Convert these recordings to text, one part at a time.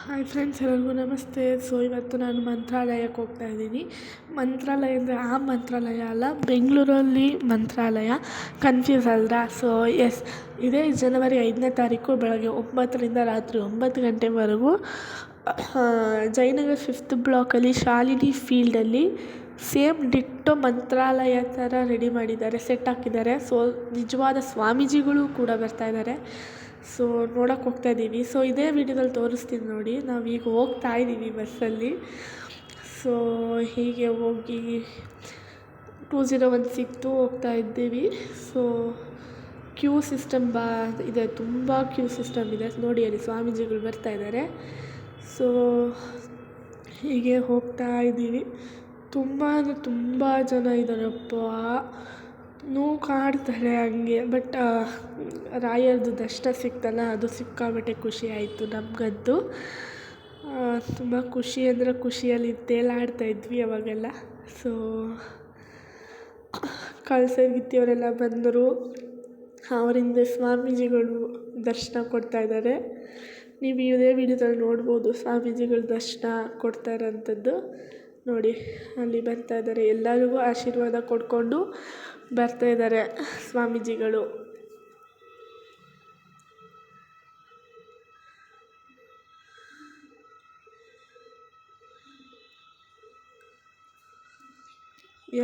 Hi friends, ಎಲ್ಲರಿಗೂ ನಮಸ್ತೆ. ಇವತ್ತು ನಾನು ಮಂತ್ರಾಲಯಕ್ಕೆ ಹೋಗ್ತಾ ಇದ್ದೀನಿ. ಮಂತ್ರಾಲಯ ಅಂದರೆ ಆ ಮಂತ್ರಾಲಯ ಅಲ್ಲ, ಬೆಂಗಳೂರಲ್ಲಿ ಮಂತ್ರಾಲಯ. ಕನ್ಫ್ಯೂಸ್ ಅಲ್ರಾ? ಎಸ್, ಇದೇ ಜನವರಿ 5ನೇ ತಾರೀಕು ಬೆಳಗ್ಗೆ 9ರಿಂದ ರಾತ್ರಿ 9 ಗಂಟೆವರೆಗೂ ಜಯನಗರ 5th ಬ್ಲಾಕಲ್ಲಿ ಶಾಲಿನಿ ಫೀಲ್ಡಲ್ಲಿ ಸೇಮ್ ಡಿಟ್ಟೋ ಮಂತ್ರಾಲಯ ಥರ ರೆಡಿ ಮಾಡಿದ್ದಾರೆ, ಸೆಟ್ ಹಾಕಿದ್ದಾರೆ. ನಿಜವಾದ ಸ್ವಾಮೀಜಿಗಳು ಕೂಡ ಬರ್ತಾಯಿದ್ದಾರೆ. ನೋಡೋಕ್ಕೆ ಹೋಗ್ತಾ ಇದ್ದೀವಿ. ಇದೇ ವಿಡಿಯೋದಲ್ಲಿ ತೋರಿಸ್ತೀನಿ ನೋಡಿ. ನಾವೀಗ ಹೋಗ್ತಾ ಇದ್ದೀವಿ ಬಸ್ಸಲ್ಲಿ. ಹೀಗೆ ಹೋಗಿ 2016 ಹೋಗ್ತಾ ಇದ್ದೀವಿ. ಕ್ಯೂ ಸಿಸ್ಟಮ್ ಇದೆ, ತುಂಬ ಕ್ಯೂ ಸಿಸ್ಟಮ್ ಇದೆ ನೋಡಿ. ಅಲ್ಲಿ ಸ್ವಾಮೀಜಿಗಳು ಬರ್ತಾ ಇದ್ದಾರೆ. ಹೀಗೆ ಹೋಗ್ತಾ ಇದ್ದೀವಿ. ತುಂಬ ಅಂದರೆ ತುಂಬ ಜನ ಇದ್ದಾರಪ್ಪ. ಕಾಡ್ತಾರೆ ಹಂಗೆ. ಬಟ್ ರಾಯರದು ದರ್ಶನ ಸಿಕ್ತಲ್ಲ, ಅದು ಸಿಕ್ಕಾಬಟ್ಟೆ ಖುಷಿ ಆಯಿತು ನಮಗಂತೂ. ತುಂಬ ಖುಷಿ ಅಂದರೆ ಖುಷಿಯಲ್ಲಿ ತೇಲಾಡ್ತಾ ಇದ್ವಿ ಅವಾಗೆಲ್ಲ. ಕಳಸಗಿತ್ತಿಯವರೆಲ್ಲ ಬಂದರು. ಅವರಿಂದ ಸ್ವಾಮೀಜಿಗಳು ದರ್ಶನ ಕೊಡ್ತಾಯಿದ್ದಾರೆ. ನೀವು ಇದೇ ವಿಡಿಯೋದಲ್ಲಿ ನೋಡ್ಬೋದು ಸ್ವಾಮೀಜಿಗಳು ದರ್ಶನ ಕೊಡ್ತಾ ಇರೋಂಥದ್ದು ನೋಡಿ. ಅಲ್ಲಿ ಬರ್ತಾ ಇದ್ದಾರೆ, ಎಲ್ಲರಿಗೂ ಆಶೀರ್ವಾದ ಕೊಡ್ಕೊಂಡು ಬರ್ತಾ ಇದ್ದಾರೆ ಸ್ವಾಮೀಜಿಗಳು.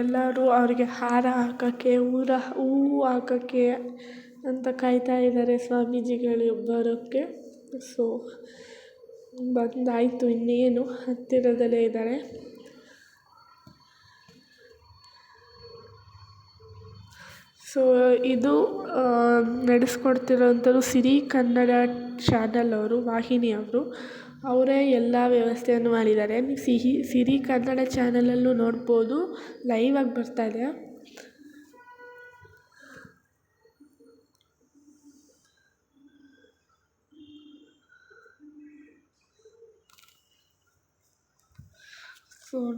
ಎಲ್ಲರೂ ಅವರಿಗೆ ಹಾರ ಹಾಕೋಕ್ಕೆ, ಹೂವು ಹಾಕೋಕ್ಕೆ ಅಂತ ಕಾಯ್ತಾ ಇದ್ದಾರೆ ಸ್ವಾಮೀಜಿಗಳು ಬರೋಕ್ಕೆ. ಬಂದಾಯಿತು, ಇನ್ನೇನು ಹತ್ತಿರದಲ್ಲೇ ಇದ್ದಾರೆ. ಇದು ನಡೆಸ್ಕೊಡ್ತಿರೋಂಥದ್ದು ಸಿರಿ ಕನ್ನಡ ಚಾನಲ್ ಅವರು, ವಾಹಿನಿ ಅವರು. ಅವರೇ ಎಲ್ಲ ವ್ಯವಸ್ಥೆಯನ್ನು ಮಾಡಿದ್ದಾರೆ. ನೀವು ಸಿರಿ ಕನ್ನಡ ಚಾನಲಲ್ಲೂ ನೋಡ್ಬೋದು, ಲೈವಾಗಿ ಬರ್ತಾಯಿದೆ.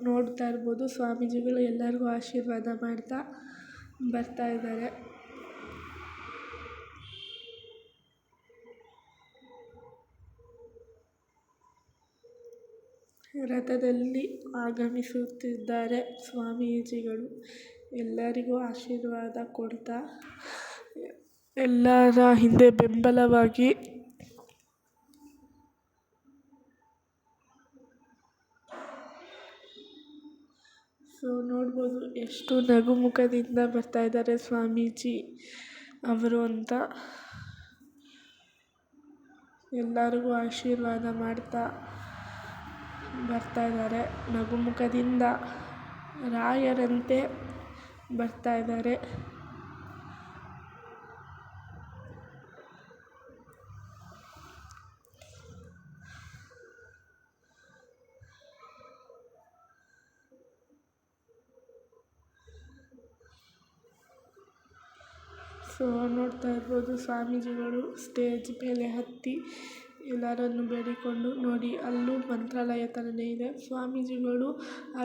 ನೋಡ್ತಾ ಇರ್ಬೋದು, ಸ್ವಾಮೀಜಿಗಳು ಎಲ್ಲರಿಗೂ ಆಶೀರ್ವಾದ ಮಾಡ್ತಾ ಬರ್ತಾ ಇದ್ದಾರೆ. ರಥದಲ್ಲಿ ಆಗಮಿಸುತ್ತಿದ್ದಾರೆ ಸ್ವಾಮೀಜಿಗಳು. ಎಲ್ಲರಿಗೂ ಆಶೀರ್ವಾದ ಕೊಡ್ತಾ, ಎಲ್ಲರ ಹಿಂದೆ ಬೆಂಬಲವಾಗಿ ನೋಡ್ಬೋದು ಎಷ್ಟು ನಗುಮುಖದಿಂದ ಬರ್ತಾ ಇದ್ದಾರೆ ಸ್ವಾಮೀಜಿ ಅವರು ಅಂತ. ಎಲ್ಲರಿಗೂ ಆಶೀರ್ವಾದ ಮಾಡ್ತಾ ಬರ್ತಾ ಇದ್ದಾರೆ. ನಗುಮುಖದಿಂದ ರಾಯರಂತೆ ಬರ್ತಾ ಇದ್ದಾರೆ. ನೋಡ್ತಾ ಇರ್ಬೋದು, ಸ್ವಾಮೀಜಿಗಳು ಸ್ಟೇಜ್ ಮೇಲೆ ಹತ್ತಿ ಎಲ್ಲರನ್ನು ಬೇಡಿಕೊಂಡು ನೋಡಿ. ಅಲ್ಲೂ ಮಂತ್ರಾಲಯ ಥರನೇ ಇದೆ. ಸ್ವಾಮೀಜಿಗಳು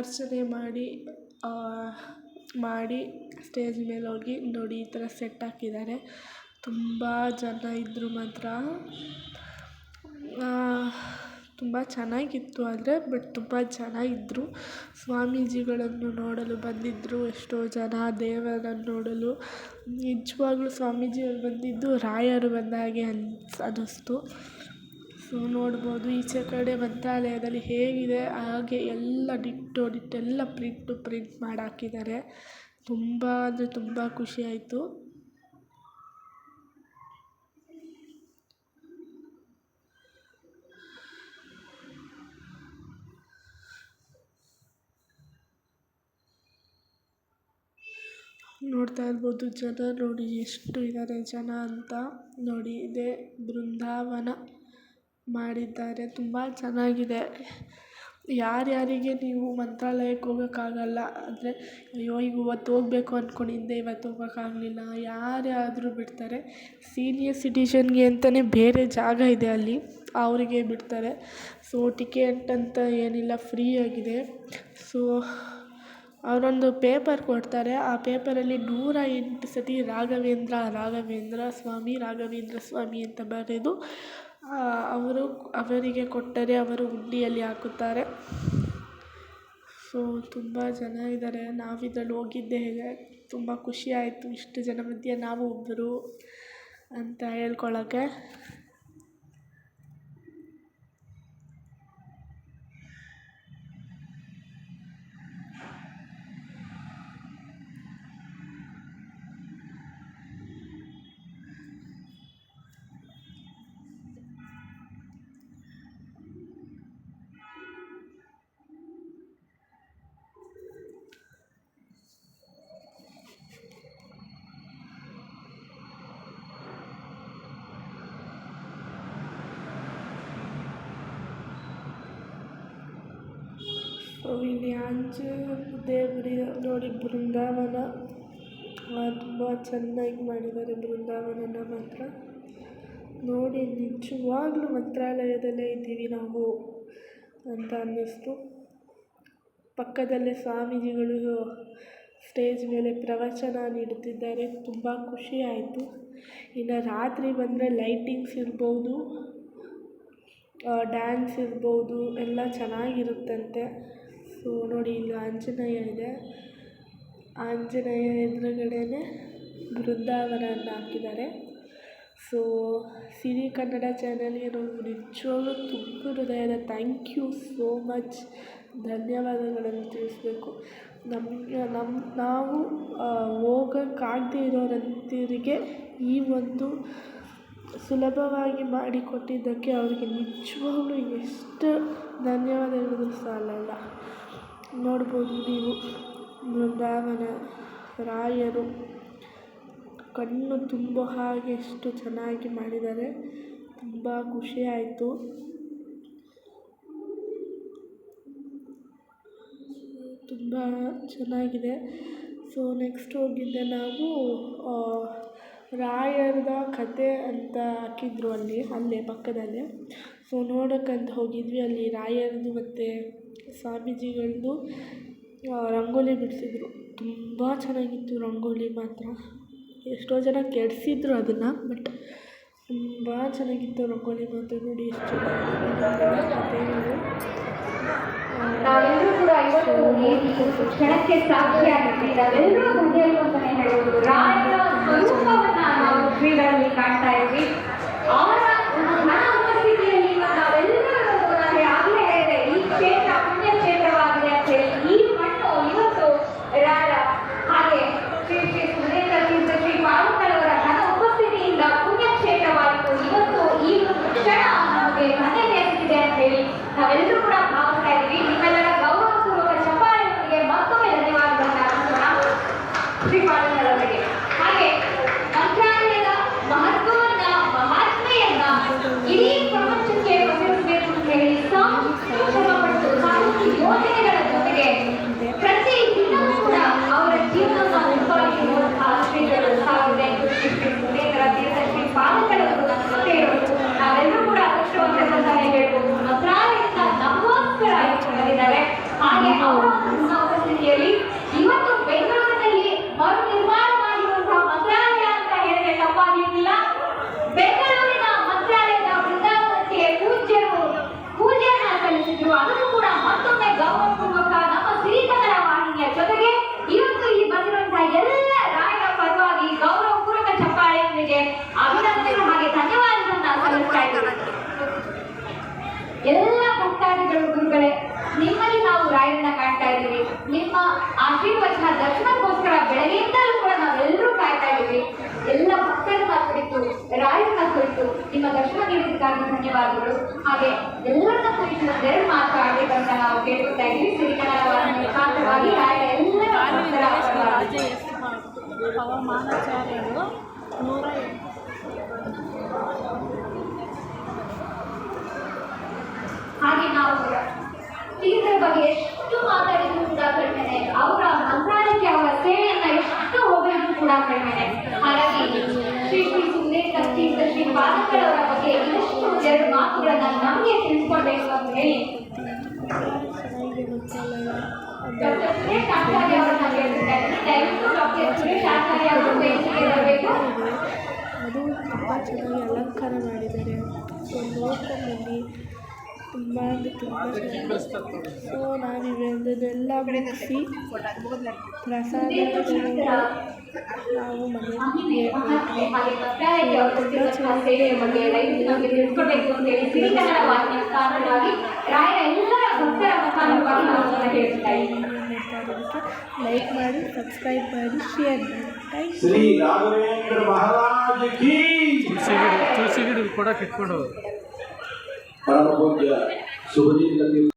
ಅರ್ಚನೆ ಮಾಡಿ ಸ್ಟೇಜ್ ಮೇಲೆ ಹೋಗಿ ನೋಡಿ ಈ ಥರ ಸೆಟ್ ಹಾಕಿದ್ದಾರೆ. ತುಂಬ ಜನ ಇದ್ದರು ಮಾತ್ರ. ತುಂಬ ಚೆನ್ನಾಗಿತ್ತು ಆದರೆ, ತುಂಬ ಜನ ಇದ್ದರು. ಸ್ವಾಮೀಜಿಗಳನ್ನು ನೋಡಲು ಬಂದಿದ್ದರು ಎಷ್ಟೋ ಜನ, ದೇವರನ್ನು ನೋಡಲು. ನಿಜವಾಗ್ಲೂ ಸ್ವಾಮೀಜಿಯವರು ಬಂದಿದ್ದು ರಾಯರು ಬಂದಾಗೆ ಅನ್ನಿಸ್ತು. ನೋಡ್ಬೋದು ಈಚೆ ಕಡೆ ಮಂತ್ರಾಲಯದಲ್ಲಿ ಹೇಗಿದೆ ಹಾಗೆ ಎಲ್ಲ ಡಿಟ್ಟೆಲ್ಲ ಪ್ರಿಂಟ್ ಮಾಡಿ ಹಾಕಿದ್ದಾರೆ. ತುಂಬ ಅಂದರೆ ತುಂಬ ಖುಷಿ ಆಯಿತು. ನೋಡ್ತಾ ಇರ್ಬೋದು ಜನ ನೋಡಿ ಎಷ್ಟು ಇದ್ದಾರೆ ಜನ ಅಂತ ನೋಡಿ. ಇದೇ ಬೃಂದಾವನ ಮಾಡಿದ್ದಾರೆ, ತುಂಬ ಚೆನ್ನಾಗಿದೆ. ಯಾರ್ಯಾರಿಗೆ ನೀವು ಮಂತ್ರಾಲಯಕ್ಕೆ ಹೋಗೋಕ್ಕಾಗಲ್ಲ ಅಂದರೆ, ಅಯ್ಯೋ ಇವತ್ತು ಹೋಗ್ಬೇಕು ಅಂದ್ಕೊಂಡಿದ್ದೆ ಇವತ್ತು ಹೋಗೋಕ್ಕಾಗಲಿಲ್ಲ, ಯಾರಾದರೂ ಬಿಡ್ತಾರೆ. ಸೀನಿಯರ್ ಸಿಟಿಷನ್ಗೆ ಅಂತಲೇ ಬೇರೆ ಜಾಗ ಇದೆ ಅಲ್ಲಿ, ಅವರಿಗೆ ಬಿಡ್ತಾರೆ. ಟಿಕೆಟ್ ಅಂತ ಏನಿಲ್ಲ, ಫ್ರೀ ಆಗಿದೆ. ಅವರೊಂದು ಪೇಪರ್ ಕೊಡ್ತಾರೆ. ಆ ಪೇಪರಲ್ಲಿ 108 ಸತಿ ರಾಘವೇಂದ್ರ ಸ್ವಾಮಿ ಅಂತ ಬರೆದು ಅವರಿಗೆ ಕೊಟ್ಟರೆ ಅವರು ಹುಂಡಿಯಲ್ಲಿ ಹಾಕುತ್ತಾರೆ. ಸೊ ತುಂಬ ಜನ ಇದ್ದಾರೆ. ನಾವಿದ್ರಲ್ಲಿ ಹೋಗಿದ್ದೆ ತುಂಬ ಖುಷಿ ಆಯಿತು, ಇಷ್ಟು ಜನ ಮಧ್ಯೆ ನಾವು ಒಬ್ಬರು ಅಂತ ಹೇಳ್ಕೊಳ್ಳೋಕ್ಕೆ. ಇಲ್ಲಿ ಆಂಜನೇಯ ದೇವರಿ ನೋಡಿ, ಬೃಂದಾವನ ತುಂಬ ಚೆನ್ನಾಗಿ ಮಾಡಿದ್ದಾರೆ. ಬೃಂದಾವನನ ಮಾತ್ರ ನೋಡಿ ನಿಜವಾಗ್ಲೂ ಮಂತ್ರಾಲಯದಲ್ಲೇ ಇದ್ದೀವಿ ನಾವು ಅಂತ ಅನ್ನಿಸ್ತು. ಪಕ್ಕದಲ್ಲೇ ಸ್ವಾಮೀಜಿಗಳು ಸ್ಟೇಜ್ ಮೇಲೆ ಪ್ರವಚನ ನೀಡುತ್ತಿದ್ದಾರೆ. ತುಂಬ ಖುಷಿ ಆಯಿತು. ಇನ್ನು ರಾತ್ರಿ ಬಂದರೆ ಲೈಟಿಂಗ್ಸ್ ಇರ್ಬೋದು, ಡ್ಯಾನ್ಸ್ ಇರ್ಬೋದು, ಎಲ್ಲ ಚೆನ್ನಾಗಿರುತ್ತಂತೆ. ಸೊ ನೋಡಿ, ಇಲ್ಲಿ ಆಂಜನೇಯ ಇದೆ. ಆಂಜನೇಯ ಎದುರುಗಡೆನೇ ಬೃಂದಾವನವನ್ನು ಹಾಕಿದ್ದಾರೆ. ಸೊ ಸಿರಿ ಕನ್ನಡ ಚಾನಲ್ಗೆ ನಾವು ನಿಜವಾಗ್ಲೂ ತುಂಬ ಹೃದಯದ ಥ್ಯಾಂಕ್ ಯು ಸೋ ಮಚ್, ಧನ್ಯವಾದಗಳನ್ನು ತಿಳಿಸ್ಬೇಕು. ನಾವು ಹೋಗೋಕ್ಕಾಗದೇ ಇರೋರಂತರಿಗೆ ಈ ಒಂದು ಸುಲಭವಾಗಿ ಮಾಡಿಕೊಟ್ಟಿದ್ದಕ್ಕೆ ಅವರಿಗೆ ನಿಜವಾಗ್ಲೂ ಎಷ್ಟು ಧನ್ಯವಾದಗಳು ಸಾಲಲ್ಲ. ನೋಡ್ಬೋದು ನೀವು, ಬೃಂದಾವನ ರಾಯರು ಕಣ್ಣು ತುಂಬೋ ಹಾಗೆ ಎಷ್ಟು ಚೆನ್ನಾಗಿ ಮಾಡಿದ್ದಾರೆ. ತುಂಬ ಖುಷಿ ಆಯಿತು. ತುಂಬ ಚೆನ್ನಾಗಿದೆ. ಸೊ ನೆಕ್ಸ್ಟ್ ಹೋಗಿದ್ದೆ ನಾವು ರಾಯರದ ಕತೆ ಅಂತ ಹಾಕಿದ್ರು ಅಲ್ಲೇ ಪಕ್ಕದಲ್ಲೇ. ಸೊ ನೋಡೋಕ್ಕಂತ ಹೋಗಿದ್ವಿ. ಅಲ್ಲಿ ರಾಯರದು ಮತ್ತು ಸ್ವಾಮೀಜಿಗಳದ್ದು ರಂಗೋಲಿ ಬಿಡಿಸಿದ್ರು. ತುಂಬ ಚೆನ್ನಾಗಿತ್ತು ರಂಗೋಲಿ ಮಾತ್ರ. ಎಷ್ಟೋ ಜನ ಕೆಡಿಸಿದ್ರು ಅದನ್ನು, ಬಟ್ ತುಂಬ ಚೆನ್ನಾಗಿತ್ತು ರಂಗೋಲಿ ಮಾತ್ರ. ನೋಡಿ ಎಷ್ಟು ಚೆನ್ನಾಗಿದೆ ಕಥೆಗಳು. ನಾವೆಲ್ಲರೂ ಕೂಡ ಇವತ್ತು ಕ್ಷಣಕ್ಕೆ ಸಾಕ್ಷಿಯಾಗಿದ್ದೀವಿ. ನಾವೆಲ್ಲರೂ ಧನ್ಯರು ಅಂತಾನೆ ಹೇಳ್ಬೋದು. ರಾಯರ ಸ್ವರೂಪವನ್ನ ನಾವು ಶ್ರೀಗಳಲ್ಲಿ ಕಾಣ್ತಾ ಇದ್ವಿ. ಅವರ ಘನ ಉಪಸ್ಥಿತಿಯಲ್ಲಿ ನಾವೆಲ್ಲರೂ ಆಗಲೇ ಹೇಳಿದೆ, ಈ ಕ್ಷೇತ್ರ ಪುಣ್ಯ ಕ್ಷೇತ್ರವಾಗಿದೆ ಅಂತ ಹೇಳಿ. ಈ ಮಣ್ಣು ಇವತ್ತು ರಾಯರ ಹಾಗೆ ಶ್ರೀ ಶ್ರೀ ಸುರೇಂದ್ರ ತೀರ್ಥ ಶ್ರೀ ಪಾಲಕರವರ ಘನ ಉಪಸ್ಥಿತಿಯಿಂದ ಪುಣ್ಯ ಕ್ಷೇತ್ರವಾಯಿತು. ಇವತ್ತು ಈ ಕ್ಷಣ ನಮಗೆ ಧನ್ಯತೆ ಸಿಕ್ಕಿದೆ ಅಂತ ಹೇಳಿ ನಾವೆಲ್ಲರೂ ಕೂಡ ಭಾವಿಸ್ತಾ ಇದ್ವಿ. ನಿಮ್ಮೆಲ್ಲರ ಗೌರವಪೂರ್ವಕ ಚಪ್ಪಾಳೆಯೊಂದಿಗೆ ಮತ್ತೊಮ್ಮೆ ಧನ್ಯವಾದಗಳನ್ನು ಅರ್ಪಿಸೋಣ ಶ್ರೀಪಾದಂಗಳವರಿಗೆ. ಹಾಗೆ ಮಂತ್ರಾಲಯದ ಮಹತ್ವವನ್ನ, ಮಹಾತ್ಮೆಯನ್ನ ಇಡೀ ಪ್ರಪಂಚಕ್ಕೆ ಬಗೆಹರಿಸಬೇಕು ಅಂತ ಹೇಳಿ ಸಾಕಷ್ಟು ಶ್ರಮಪಟ್ಟು ಸಾಕಷ್ಟು ಯೋಜನೆಗಳ ಜೊತೆಗೆ ಪ್ರತಿ ದಿನವೂ ಕೂಡ ಅವರ ಜೀವನವನ್ನು ಮುಂದುವರಿಸಿರುವಂತಹ ಶ್ರೀಗಳು 1900 ತೀರ್ಥ ಶ್ರೀ ಪಾದಗಳವರು ನಮ್ಮ ಜೊತೆ ಇರೋದು ನಾವೆಲ್ಲರೂ ಕೂಡ ಅದೃಷ್ಟವಂತರು ಅಂತಾನೆ ಹೇಳ್ಬೋದು. ಮಂತ್ರಾಲಯದಿಂದ ನಮಗೋಸ್ಕರ ಬಂದಿದ್ದಾರೆ. ಹಾಗೆ ಅವರ ಉಪಸ್ಥಿತಿಯಲ್ಲಿ ಇವತ್ತು ಬೆಂಗಳೂರಿನಲ್ಲಿ ಮರು ನಿರ್ಮಾಣ ಮಾಡಿರುವಂತಹ ಮಂತ್ರಾಲಯ ಅಂತ ಹೇಳಿದ್ರೆ ತಪ್ಪಾಗಿರಲಿಲ್ಲ. ಬೆಂಗಳೂರಿನ ಮಂತ್ರಾಲಯದ ಬೃಂದಾವನಕ್ಕೆ ಪೂಜೆಯನ್ನ ಸಲ್ಲಿಸಿದ್ರು. ಅದನ್ನು ಕೂಡ ಮತ್ತೊಮ್ಮೆ ಗೌರವಪೂರ್ವಕ ನಮ್ಮ ಸಿರಿ ಕನ್ನಡ ವಾಹಿನಿಯ ಜೊತೆಗೆ ಇವತ್ತು ಇಲ್ಲಿ ಬಂದಿರುವಂತಹ ಎಲ್ಲ ರಾಯರ ಪರವಾಗಿ ಗೌರವಪೂರ್ವಕ ಚಪ್ಪಾಳೆಯೊಂದಿಗೆ ಅಭಿನಂದನೆ ಹಾಗೆ ಧನ್ಯವಾದಗಳನ್ನ ಸಲ್ಲಿಸ್ತಾ ಇದ್ದೀವಿ. ಎಲ್ಲ ಭಕ್ತಾದಿಗಳು ಗುರುಗಳೇ, ನಿಮ್ಮಲ್ಲಿ ನಾವು ರಾಯರನ್ನ ಕಾಣ್ತಾ ಇದ್ದೀವಿ. ನಿಮ್ಮ ಆಶೀರ್ವಚನ ದರ್ಶನಕ್ಕೋಸ್ಕರ ಬೆಳಗ್ಗೆಯಿಂದಲೂ ಕೂಡ ನಾವೆಲ್ಲರೂ ಕಾಯ್ತಾ ಇದ್ದೀವಿ. ಎಲ್ಲ ಭಕ್ತರನ್ನ ಕುರಿತು, ರಾಯರನ್ನ ಕುರಿತು ನಿಮ್ಮ ದರ್ಶನ ನೀಡಿದ್ದಕ್ಕಾಗಿ ಧನ್ಯವಾದಗಳು. ಹಾಗೆ ಎಲ್ಲರನ್ನ ಕುರಿತು ಒಂದೆರಡು ಮಾತಾಡಬೇಕಂತ ನಾವು ಕೇಳ್ಕೊತಾ ಇದ್ದೀವಿ. ಸಿರಿ ಕನ್ನಡ ವಾಹಿನಿ ಮುಖಾಂತರವಾಗಿ ರಾಯರ ಎಲ್ಲ ಹವಾಮಾನಾಚಾರ್ಯರು 108 ಹಾಗೆ ನಾವು ತೀರ್ಥರ ಬಗ್ಗೆ ಎಷ್ಟು ಮಾತಾಡಿದ್ರು ಕೂಡ ಕಡಿಮೆನೆ, ಅವರ ಮಂತ್ರಾಲಯಕ್ಕೆ ಅವರ ಸೇವೆಯನ್ನ ಎಷ್ಟು ಹೋಗಿದ್ರು ಕೂಡ ಕಡಿಮೆನೆ. ಹಾಗಾಗಿ ಶ್ರೀ ಶ್ರೀ ಸುರೇಂದ್ರ ತೀರ್ಥ ಶ್ರೀ ಪಾದಗಳವರ ಬಗ್ಗೆ ಇನ್ನಷ್ಟು ಎರಡು ಮಾತುಗಳನ್ನ ನಮಗೆ ತಿಳಿಸ್ಕೊಡ್ಬೇಕು ಅಂತ ಹೇಳಿ ಡಾಕ್ಟರ್ ಸುರೇಶ್ ಆಚಾರ್ಯ ಅವರನ್ನ ಕೇಳ್ತಾ ಇದ್ದೀನಿ. ದಯವಿಟ್ಟು ಡಾಕ್ಟರ್ ಸುರೇಶ್ ಆಚಾರ್ಯ ಅವರು ವೇದಿಕೆಗೆ ಬರಬೇಕು. ಅದು ತುಂಬ ಚೆನ್ನಾಗಿ ಅಲಂಕಾರ ಮಾಡಿದ್ದಾರೆ. ನೋಡ್ಕೊಂಡ್ಬನ್ನಿ. ತುಂಬ ಅಂದರೆ ತುಂಬ ಚೆನ್ನಾಗಿದೆ. ಸೊ ನಾವು ಇವೆಲ್ಲ ಮುಗಿಸಿ ಪ್ರಸಾದ ತಗೊಂಡು ನಾವು ಮನೆಗೆ ಹಾಗೆ ಕಡ್ಡಾಯ ವಸ್ತುಗಳ ಸೇವೆಯ ಬಗ್ಗೆ ರೈತರಿಗೆ ತಿಳಿಸ್ಕೊಡ್ಬೇಕು ಅಂತ ಹೇಳಿ ಸಿರಿ ಕನ್ನಡ ವಾಹಿನಿಯ ಕಾರಣವಾಗಿ ರಾಯರ ಎಲ್ಲ ಭಕ್ತರ ಮುಖಾಂತರವಾಗಿ ನಾವು ಹೇಳ್ತಾ ಇದ್ದೀವಿ. ಲೈಕ್ ಮಾಡಿ, ಸಬ್ಸ್ಕ್ರೈಬ್ ಮಾಡಿ, ಶೇರ್ ಮಾಡಿ. Thank you. ಶ್ರೀ ರಾಘವೇಂದ್ರ ಮಹಾರಾಜ ಕೀ ತುಳಸಿ ಗಿಡ ಕೂಡ ಕಿತ್ಕೊಂಡು ಪರಮ ಪೂಜ್ಯ ಸುಭದೀಂದ್ರ